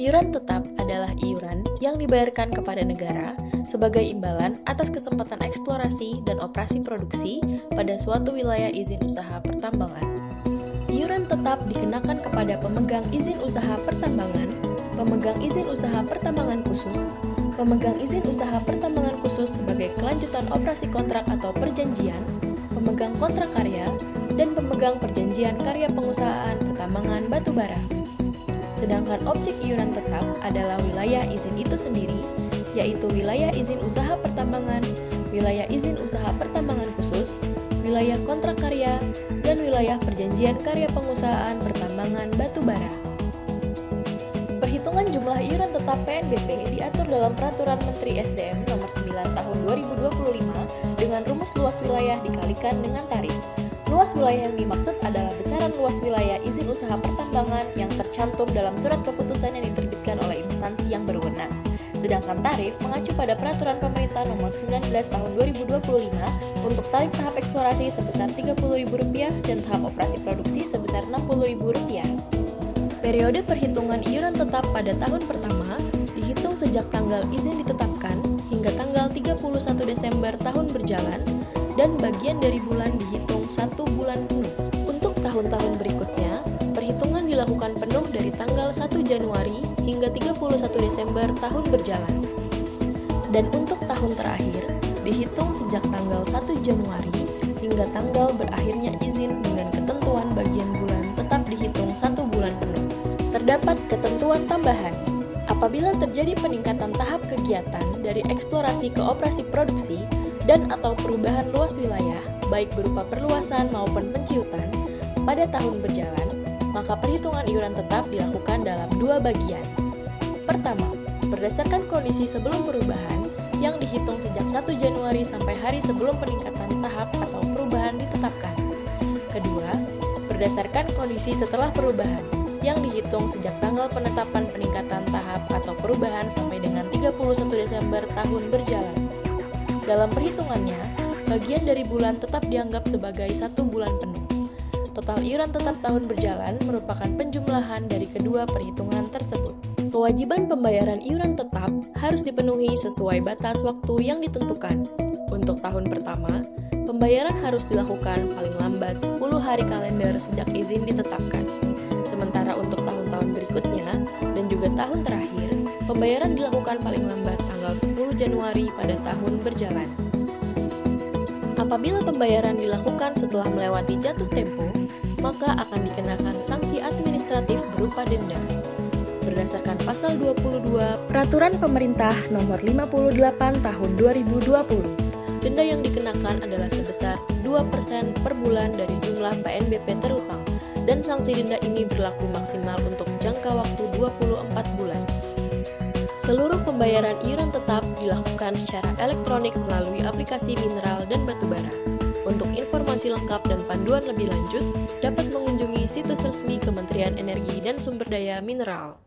Iuran tetap adalah iuran yang dibayarkan kepada negara sebagai imbalan atas kesempatan eksplorasi dan operasi produksi pada suatu wilayah izin usaha pertambangan. Iuran tetap dikenakan kepada pemegang izin usaha pertambangan, pemegang izin usaha pertambangan khusus, pemegang izin usaha pertambangan khusus sebagai kelanjutan operasi kontrak atau perjanjian, pemegang kontrak karya, dan pemegang perjanjian karya pengusahaan pertambangan batubara. Sedangkan objek iuran tetap adalah wilayah izin itu sendiri, yaitu wilayah izin usaha pertambangan, wilayah izin usaha pertambangan khusus, wilayah kontrak karya, dan wilayah perjanjian karya pengusahaan pertambangan batubara. Perhitungan jumlah iuran tetap PNBP diatur dalam Peraturan Menteri SDM Nomor 9 Tahun 2025 dengan rumus luas wilayah dikalikan dengan tarif. Luas wilayah yang dimaksud adalah besaran luas wilayah izin usaha pertambangan yang tercantum dalam surat keputusan yang diterbitkan oleh instansi yang berwenang. Sedangkan tarif mengacu pada Peraturan Pemerintah Nomor 19 Tahun 2025 untuk tarif tahap eksplorasi sebesar Rp30.000 dan tahap operasi produksi sebesar Rp60.000. Periode perhitungan iuran tetap pada tahun pertama dihitung sejak tanggal izin ditetapkan hingga tanggal 31 Desember tahun berjalan, dan bagian dari bulan dihitung 1 bulan penuh. Untuk tahun-tahun berikutnya, perhitungan dilakukan penuh dari tanggal 1 Januari hingga 31 Desember tahun berjalan. Dan untuk tahun terakhir, dihitung sejak tanggal 1 Januari hingga tanggal berakhirnya izin dengan ketentuan bagian bulan tetap dihitung 1 bulan penuh. Terdapat ketentuan tambahan. Apabila terjadi peningkatan tahap kegiatan dari eksplorasi ke operasi produksi dan atau perubahan luas wilayah, baik berupa perluasan maupun penciutan, pada tahun berjalan, maka perhitungan iuran tetap dilakukan dalam 2 bagian. Pertama, berdasarkan kondisi sebelum perubahan yang dihitung sejak 1 Januari sampai hari sebelum peningkatan tahap atau perubahan ditetapkan. Kedua, berdasarkan kondisi setelah perubahan yang dihitung sejak tanggal penetapan peningkatan tahap atau perubahan sampai dengan 31 Desember tahun berjalan. Dalam perhitungannya, bagian dari bulan tetap dianggap sebagai 1 bulan penuh. Total iuran tetap tahun berjalan merupakan penjumlahan dari kedua perhitungan tersebut. Kewajiban pembayaran iuran tetap harus dipenuhi sesuai batas waktu yang ditentukan. Untuk tahun pertama, pembayaran harus dilakukan paling lambat 10 hari kalender sejak izin ditetapkan. Sementara untuk tahun-tahun berikutnya dan juga tahun terakhir, pembayaran dilakukan paling lambat tanggal 10 Januari pada tahun berjalan. Apabila pembayaran dilakukan setelah melewati jatuh tempo, maka akan dikenakan sanksi administratif berupa denda. Berdasarkan pasal 22 Peraturan Pemerintah Nomor 58 Tahun 2020, denda yang dikenakan adalah sebesar 2% per bulan dari jumlah PNBP terutang, dan sanksi denda ini berlaku maksimal untuk jangka waktu 24 bulan. Seluruh pembayaran iuran tetap dilakukan secara elektronik melalui aplikasi mineral dan batubara. Untuk informasi lengkap dan panduan lebih lanjut, dapat mengunjungi situs resmi Kementerian Energi dan Sumber Daya Mineral.